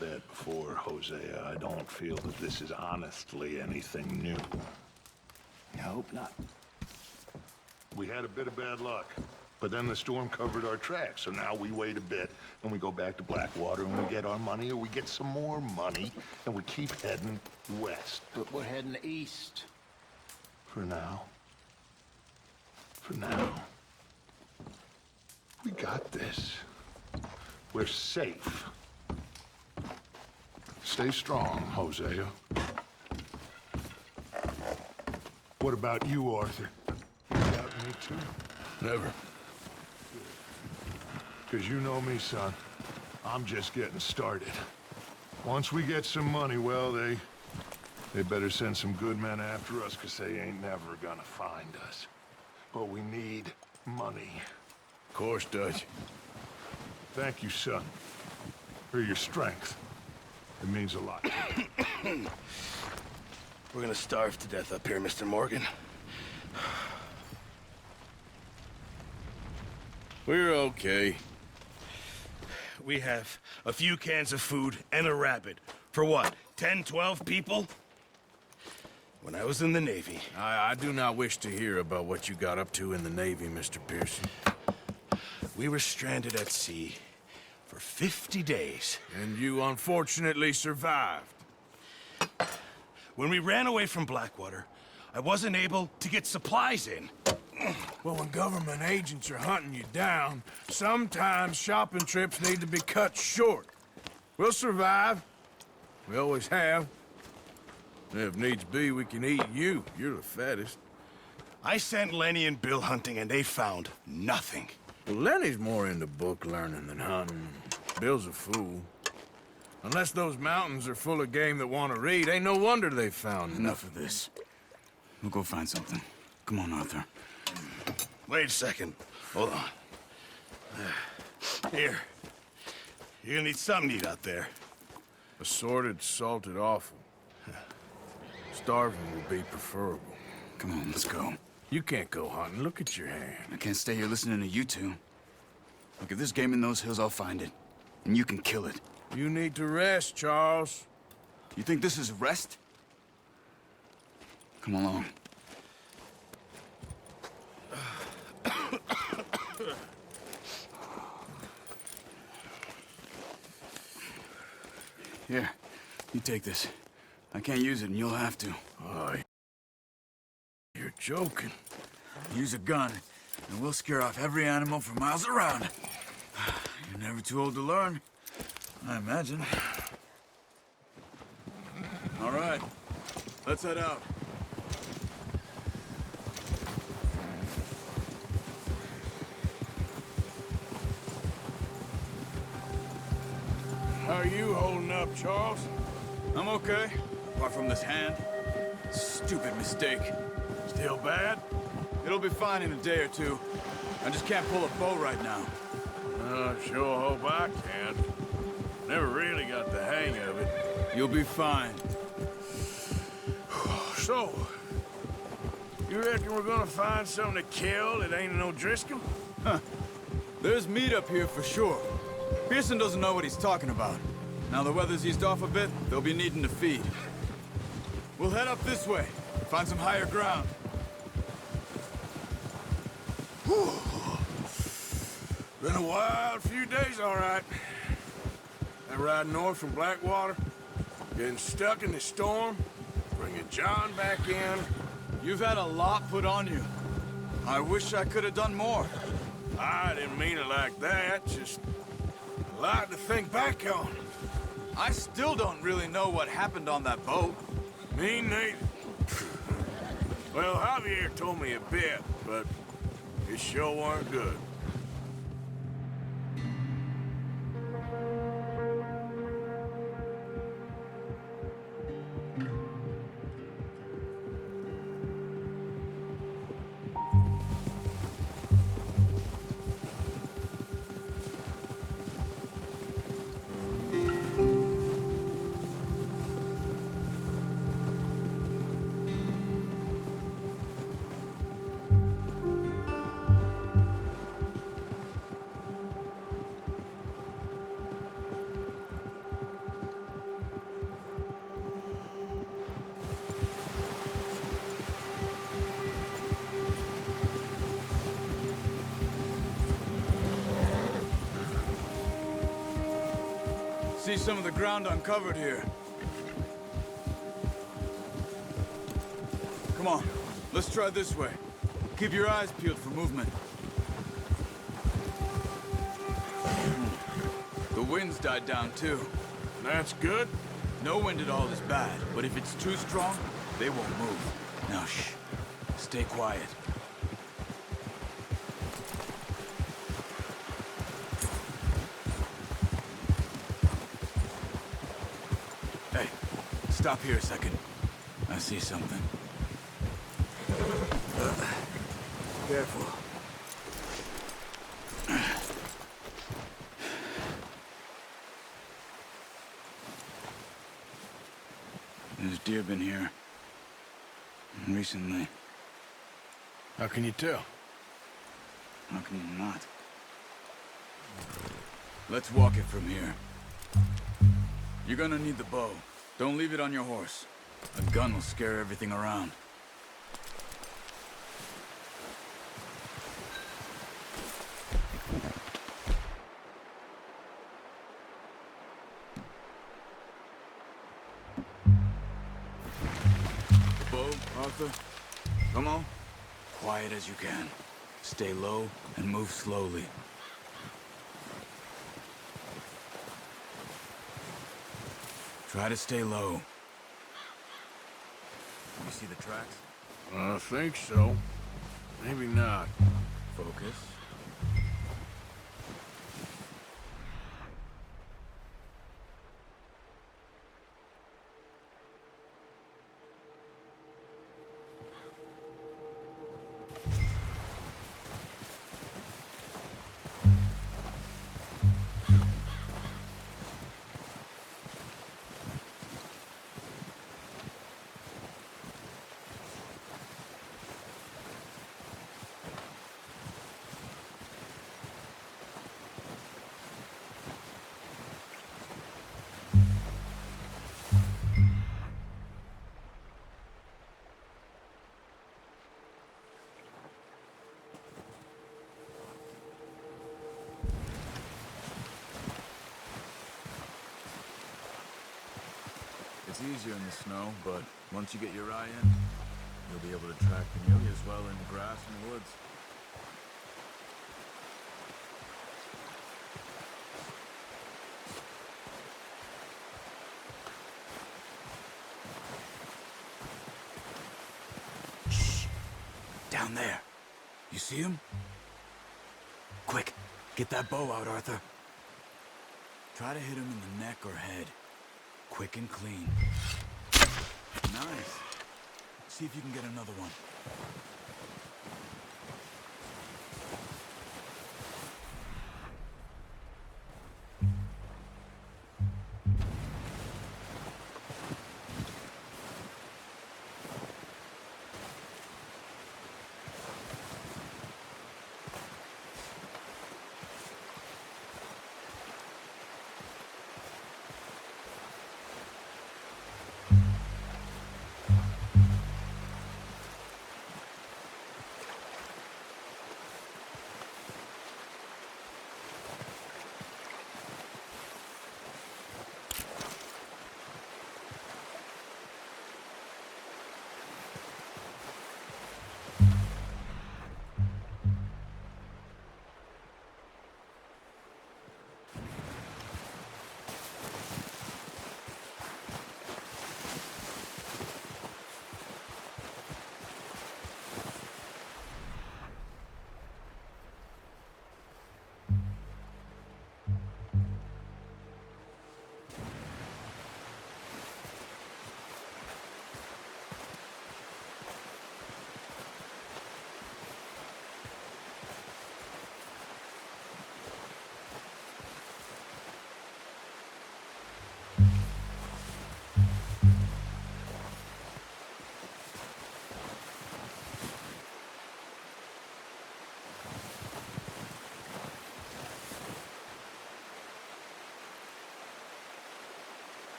got at before, Hosea. I don't feel that this is honestly anything new. I hope not. We had a bit of bad luck, but then the storm covered our tracks, so now we wait a bit, and we go back to Blackwater, and we get our money, or we get some more money, and we keep heading west. But we're heading east. For now. For now. We got this. We're safe. Stay strong, Hosea. What about you, Arthur? You doubt me too? Never. Because you know me, son. I'm just getting started. Once we get some money, well, they better send some good men after us, because they ain't never gonna find us. But we need money. Of course, Dutch. Thank you, son, for your strength. It means a lot. We're gonna starve to death up here, Mr. Morgan. We're okay. We have a few cans of food and a rabbit. For what, 10, 12 people? When I was in the Navy... I do not wish to hear about what you got up to in the Navy, Mr. Pearson. We were stranded at sea for 50 days. And you unfortunately survived. When we ran away from Blackwater, I wasn't able to get supplies in. Well, when government agents are hunting you down, sometimes shopping trips need to be cut short. We'll survive. We always have. And if needs be, we can eat you. You're the fattest. I sent Lenny and Bill hunting, and they found nothing. Well, Lenny's more into book learning than hunting. Bill's a fool. Unless those mountains are full of game that want to read, ain't no wonder they found Enough of this. We'll go find something. Come on, Arthur. Wait a second. Hold on. Here. You're gonna need something to eat out there. Assorted, salted offal. Starving would be preferable. Come on, let's go. You can't go hunting. Look at your hand. I can't stay here listening to you two. Look, if there's game in those hills, I'll find it. And you can kill it. You need to rest, Charles. You think this is rest? Come along. Here, you take this. I can't use it, and you'll have to. Oh, you're joking. Use a gun, and we'll scare off every animal for miles around. You're never too old to learn, I imagine. All right, let's head out. How are you holding up, Charles? I'm okay, apart from this hand. Stupid mistake. Still bad? It'll be fine in a day or two. I just can't pull a bow right now. Sure hope I can. Never really got the hang of it. You'll be fine. So, you reckon we're gonna find something to kill that ain't no Driscoll? There's meat up here for sure. Pearson doesn't know what he's talking about. Now the weather's eased off a bit, they'll be needing to feed. We'll head up this way, find some higher ground. Whew. Been a wild few days, all right. That ride north from Blackwater, getting stuck in the storm, bringing John back in. You've had a lot put on you. I wish I could have done more. I didn't mean it like that, just a lot to think back on. I still don't really know what happened on that boat. Me neither. Well, Javier told me a bit, but it sure weren't good. See some of the ground uncovered here. Come on, let's try this way. Keep your eyes peeled for movement. The wind's died down too. That's good. No wind at all is bad, but if it's too strong, they won't move. Now shh, stay quiet. Hey, stop here a second. I see something. Careful. There's deer been here. Recently. How can you tell? How can you not? Let's walk it from here. You're gonna need the bow. Don't leave it on your horse. A gun will scare everything around. Bow, Arthur. Come on. Quiet as you can. Stay low and move slowly. Try to stay low. You see the tracks? I think so. Maybe not. Focus. It's easier in the snow, but once you get your eye in, you'll be able to track the mule as well in the grass and woods. Shh! Down there. You see him? Quick, get that bow out, Arthur. Try to hit him in the neck or head. Quick and clean. Nice. See if you can get another one.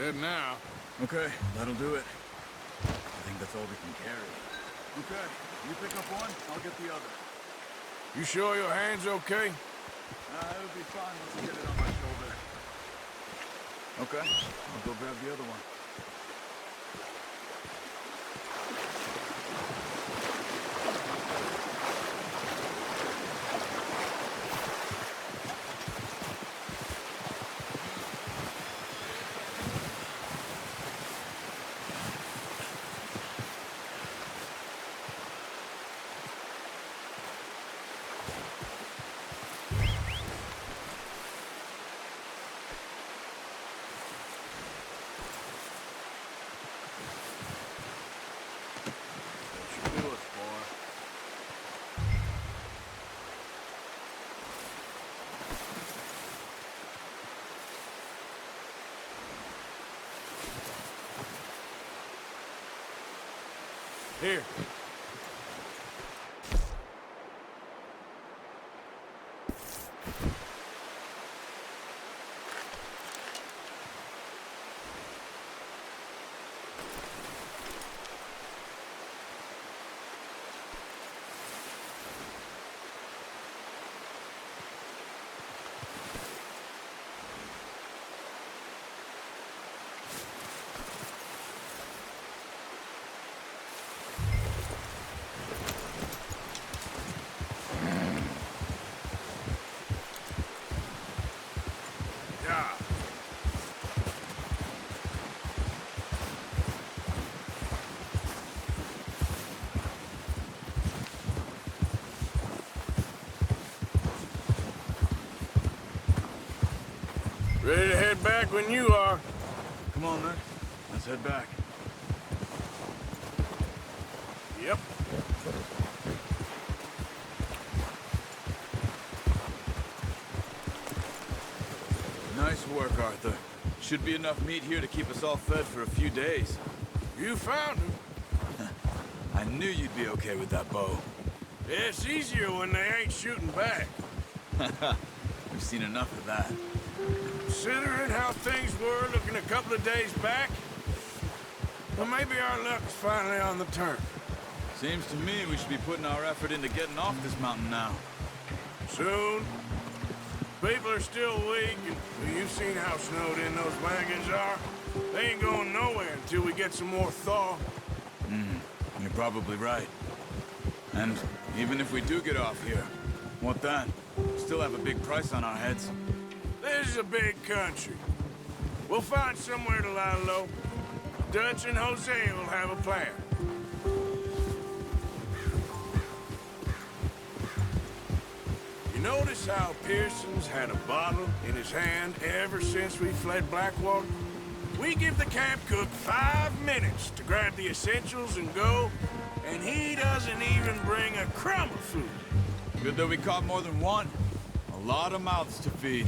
Good now. Okay, that'll do it. I think that's all we can carry. Okay, you pick up one, I'll get the other. You sure your hand's okay? It'll be fine once I get it on my shoulder. Okay, I'll go grab the other one. Here. Ready to head back when you are. Come on, then. Let's head back. Yep. Nice work, Arthur. Should be enough meat here to keep us all fed for a few days. You found him. I knew you'd be okay with that bow. It's easier when they ain't shooting back. We've seen enough of that. Considering how things were looking a couple of days back, well, maybe our luck's finally on the turn. Seems to me we should be putting our effort into getting off this mountain now. Soon. People are still weak, and well, you've seen how snowed in those wagons are. They ain't going nowhere until we get some more thaw. You're probably right. And even if we do get off here, what then? We still have a big price on our heads. This is a big country. We'll find somewhere to lie low. Dutch and Jose will have a plan. You notice how Pearson's had a bottle in his hand ever since we fled Blackwater? We give the camp cook 5 minutes to grab the essentials and go, and he doesn't even bring a crumb of food. Good that we caught more than one. A lot of mouths to feed.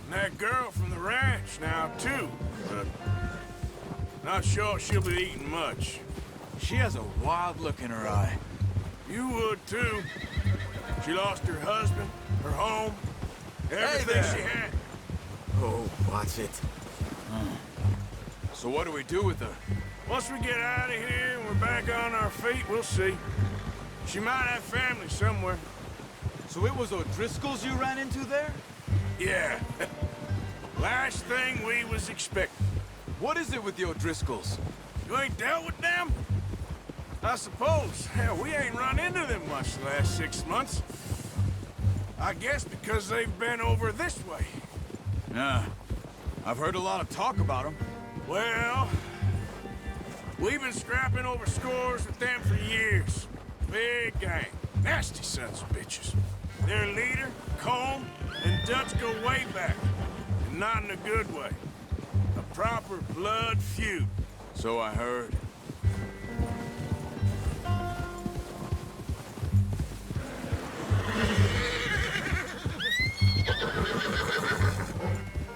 And that girl from the ranch now, too. But not sure she'll be eating much. She has a wild look in her eye. You would, too. She lost her husband, her home, everything there. she had. Oh, watch it. So what do we do with her? Once we get out of here and we're back on our feet, we'll see. She might have family somewhere. So it was O'Driscoll's you ran into there? Yeah. Last thing we was expecting. What is it with the O'Driscolls? You ain't dealt with them? I suppose. Hell, we ain't run into them much the last 6 months. I guess because they've been over this way. Yeah. I've heard a lot of talk about them. Well, we've been scrapping over scores with them for years. Big gang. Nasty sons of bitches. Their leader, Colm, and Dutch go way back. And not in a good way. A proper blood feud. So I heard.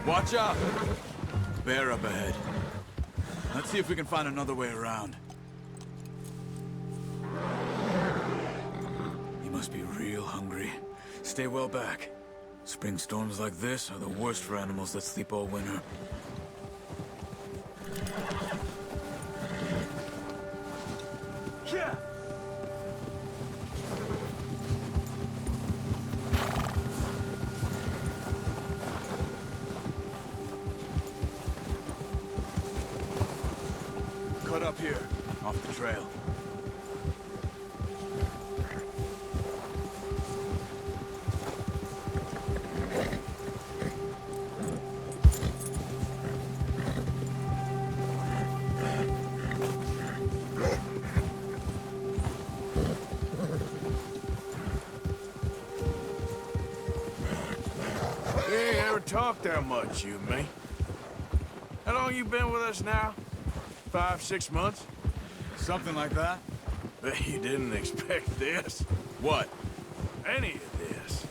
Watch out! Bear up ahead. Let's see if we can find another way around. He must be real hungry. Stay well back. Spring storms like this are the worst for animals that sleep all winter. ya! Cut up here, off the trail. We ain't ever talked that much, you and me. How long you been with us now? 5, 6 months? Something like that? Bet you didn't expect this. What? Any of this.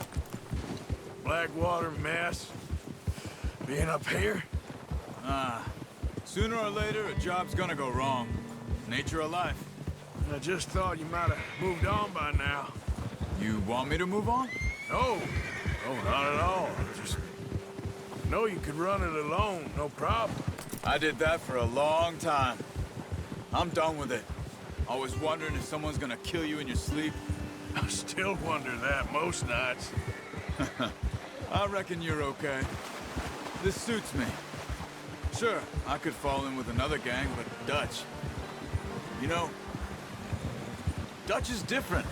Blackwater mess. Being up here. Sooner or later, a job's gonna go wrong. Nature of life. I just thought you might have moved on by now. You want me to move on? No. No, not at all. Just know you could run it alone, no problem. I did that for a long time. I'm done with it. Always wondering if someone's gonna kill you in your sleep. I still wonder that most nights. I reckon you're okay. This suits me. Sure, I could fall in with another gang, but Dutch. You know, Dutch is different.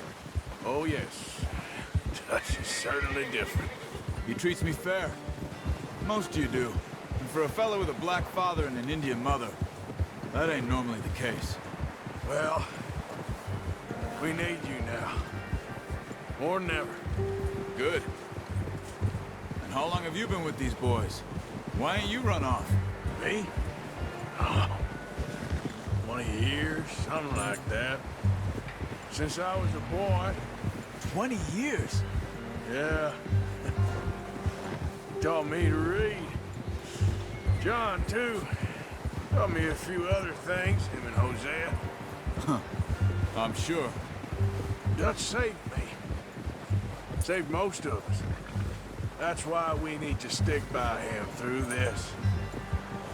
Oh, yes. Dutch is certainly different. He treats me fair. Most of you do. And for a fella with a black father and an Indian mother, that ain't normally the case. Well, we need you now. More than ever. Good. And how long have you been with these boys? Why ain't you run off? Me? Oh, 20 years, something like that. Since I was a boy. 20 years? Yeah. Taught me to read. John, too. Taught me a few other things, him and Hosea. I'm sure. Dutch saved me. Saved most of us. That's why we need to stick by him through this.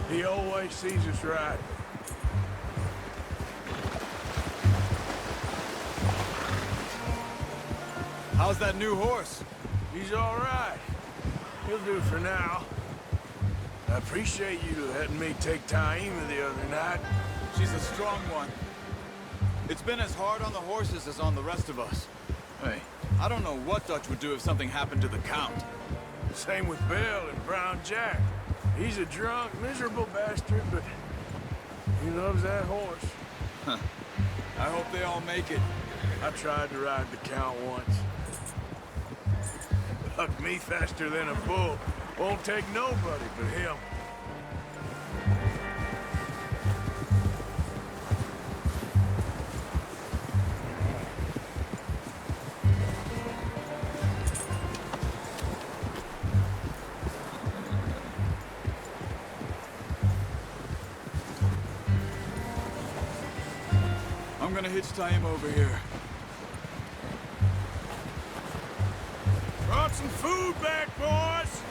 He always sees us right. How's that new horse? He's all right. He'll do for now. I appreciate you letting me take Taima the other night. She's a strong one. It's been as hard on the horses as on the rest of us. Hey, I don't know what Dutch would do if something happened to the Count. Same with Bill and Brown Jack. He's a drunk, miserable bastard, but he loves that horse. I hope they all make it. I tried to ride the Count once. Hugged me faster than a bull. Won't take nobody but him. I'm gonna hitch Taima over here. Brought some food back, boys!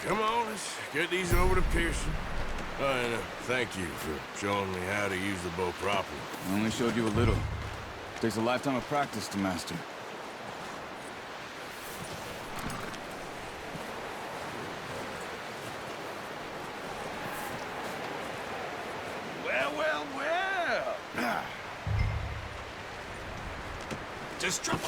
Come on, let's get these over to Pearson. And thank you for showing me how to use the bow properly. I only showed you a little. Takes a lifetime of practice to master. Well. Just trouble.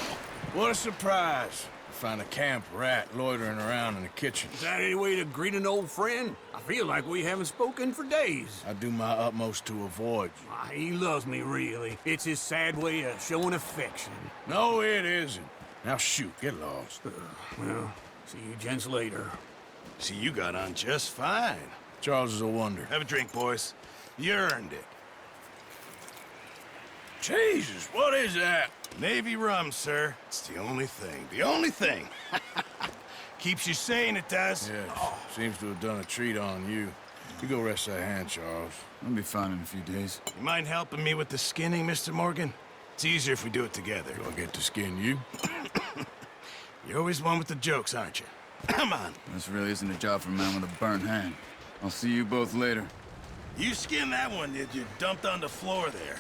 What a surprise. Find a camp rat loitering around in the kitchen. Is that any way to greet an old friend? I feel like we haven't spoken for days. I do my utmost to avoid you. He loves me, really. It's his sad way of showing affection. No, it isn't. Now shoot, get lost. Well, see you gents later. See, you got on just fine. Charles is a wonder. Have a drink, boys. You earned it. Jesus, what is that? Navy rum, sir. It's the only thing. The only thing. Keeps you sane, it does. Yes, seems to have done a treat on you. You go rest that hand, Charles. I'll be fine in a few days. You mind helping me with the skinning, Mr. Morgan? It's easier if we do it together. Do I get to skin you? You're always one with the jokes, aren't you? Come on. This really isn't a job for a man with a burnt hand. I'll see you both later. You skinned that one, did you? Dumped on the floor there.